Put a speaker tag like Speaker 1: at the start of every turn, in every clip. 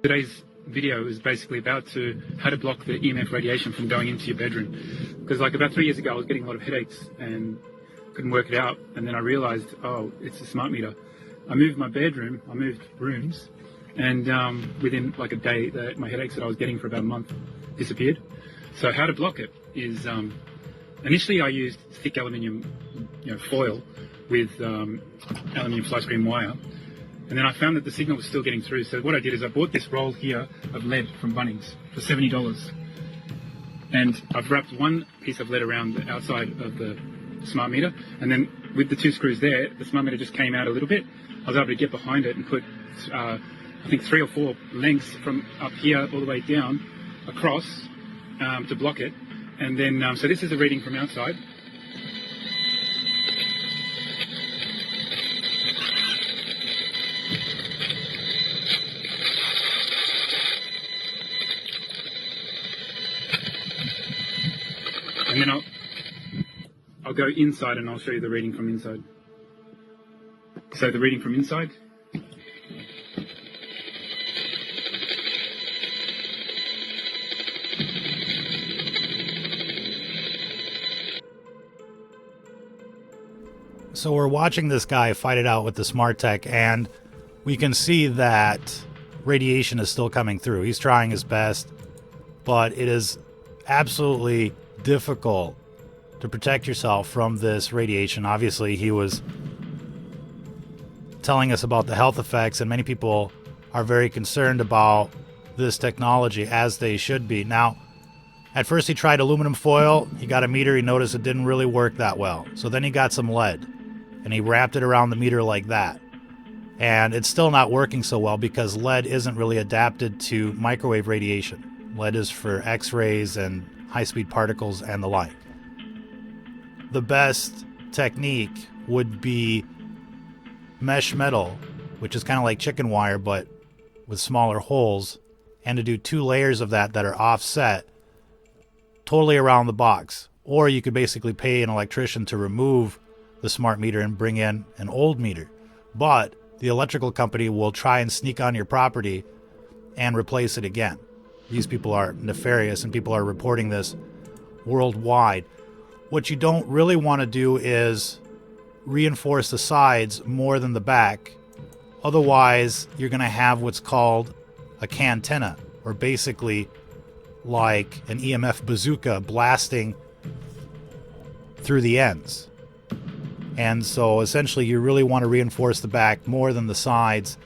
Speaker 1: Today's video is basically about how to block the EMF radiation from going into your bedroom. Because like about 3 years ago, I was getting a lot of headaches and couldn't work it out. And then I realized, oh, it's a smart meter. I moved my bedroom, I moved rooms, and within like a day, my headaches that I was getting for about a month disappeared. So how to block it is, initially I used thick aluminium foil with aluminium fly screen wire. And then I found that the signal was still getting through. So what I did is I bought this roll here of lead from Bunnings for $70. And I've wrapped one piece of lead around the outside of the smart meter. And then with the two screws there, the smart meter just came out a little bit. I was able to get behind it and put, I think 3 or 4 lengths from up here all the way down across to block it. And then, so this is a reading from outside. And then I'll go inside and I'll show you the reading from inside. So the reading from inside.
Speaker 2: So we're watching this guy fight it out with the SmartTech, and we can see that radiation is still coming through. He's trying his best, but it is absolutely difficult to protect yourself from this radiation. Obviously, he was telling us about the health effects, and many people are very concerned about this technology, as they should be. Now, at first he tried aluminum foil. He got a meter. He noticed it didn't really work that well. So then he got some lead, and he wrapped it around the meter like that. And it's still not working so well because lead isn't really adapted to microwave radiation. Lead is for X-rays and high-speed particles and the like. The best technique would be mesh metal, which is kind of like chicken wire but with smaller holes, and to do 2 layers of that are offset totally around the box. Or you could basically pay an electrician to remove the smart meter and bring in an old meter. But the electrical company will try and sneak on your property and replace it again. These people are nefarious, and people are reporting this worldwide. What you don't really want to do is reinforce the sides more than the back. Otherwise, you're going to have what's called a cantenna, or basically like an EMF bazooka blasting through the ends. And so essentially you really want to reinforce the back more than the sides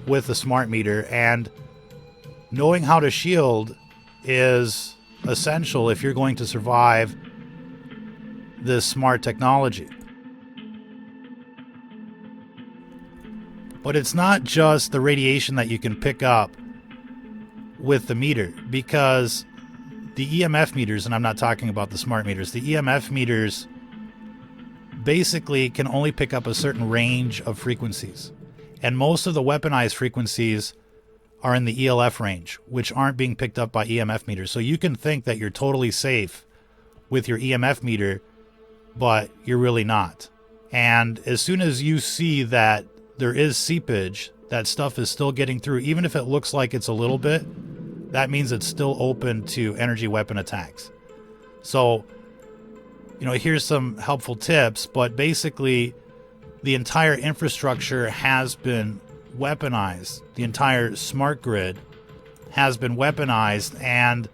Speaker 2: with the smart meter. And knowing how to shield is essential if you're going to survive this smart technology. But it's not just the radiation that you can pick up with the meter, because the EMF meters, and I'm not talking about the smart meters, the EMF meters basically can only pick up a certain range of frequencies. And most of the weaponized frequencies are in the ELF range, which aren't being picked up by EMF meters. So you can think that you're totally safe with your EMF meter, but you're really not. And as soon as you see that there is seepage, that stuff is still getting through, even if it looks like it's a little bit, that means it's still open to energy weapon attacks. So, here's some helpful tips, but basically the entire infrastructure has been weaponized. The entire smart grid has been weaponized, and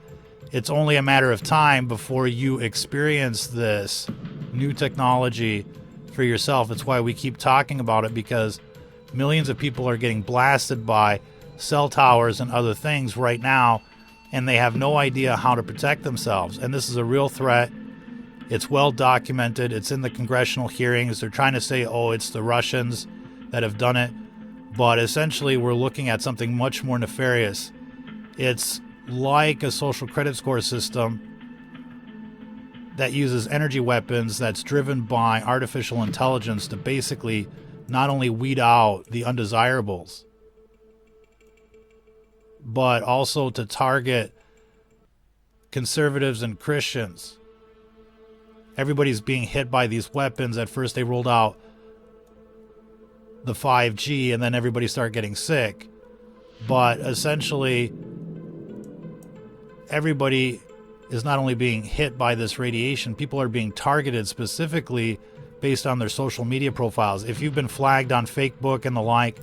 Speaker 2: it's only a matter of time before you experience this new technology for yourself. It's why we keep talking about it, because millions of people are getting blasted by cell towers and other things right now, and they have no idea how to protect themselves. And this is a real threat. It's well documented. It's in the congressional hearings. They're trying to say, oh, it's the Russians that have done it. But essentially, we're looking at something much more nefarious. It's like a social credit score system that uses energy weapons that's driven by artificial intelligence to basically not only weed out the undesirables, but also to target conservatives and Christians. Everybody's being hit by these weapons. At first they rolled out the 5G, and then everybody started getting sick. But essentially, everybody is not only being hit by this radiation, people are being targeted specifically based on their social media profiles. If you've been flagged on Facebook and the like,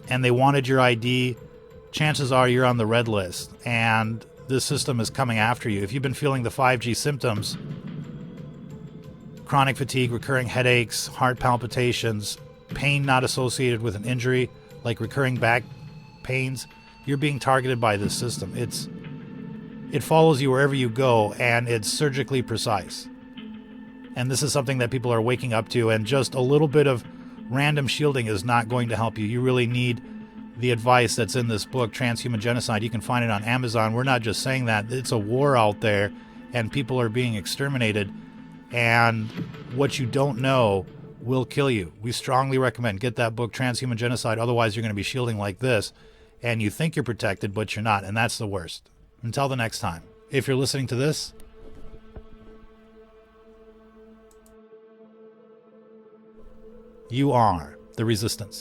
Speaker 2: and they wanted your ID, chances are you're on the red list, and this system is coming after you. If you've been feeling the 5G symptoms, chronic fatigue, recurring headaches, heart palpitations, pain not associated with an injury, like recurring back pains, you're being targeted by this system. It follows you wherever you go, and it's surgically precise. And this is something that people are waking up to, and just a little bit of random shielding is not going to help you. You really need the advice that's in this book, Transhuman Genocide. You can find it on Amazon. We're not just saying that. It's a war out there, and people are being exterminated, and what you don't know will kill you. We strongly recommend get that book, Transhuman Genocide. Otherwise, you're going to be shielding like this, and you think you're protected, but you're not, and that's the worst. Until the next time, if you're listening to this, you are the resistance.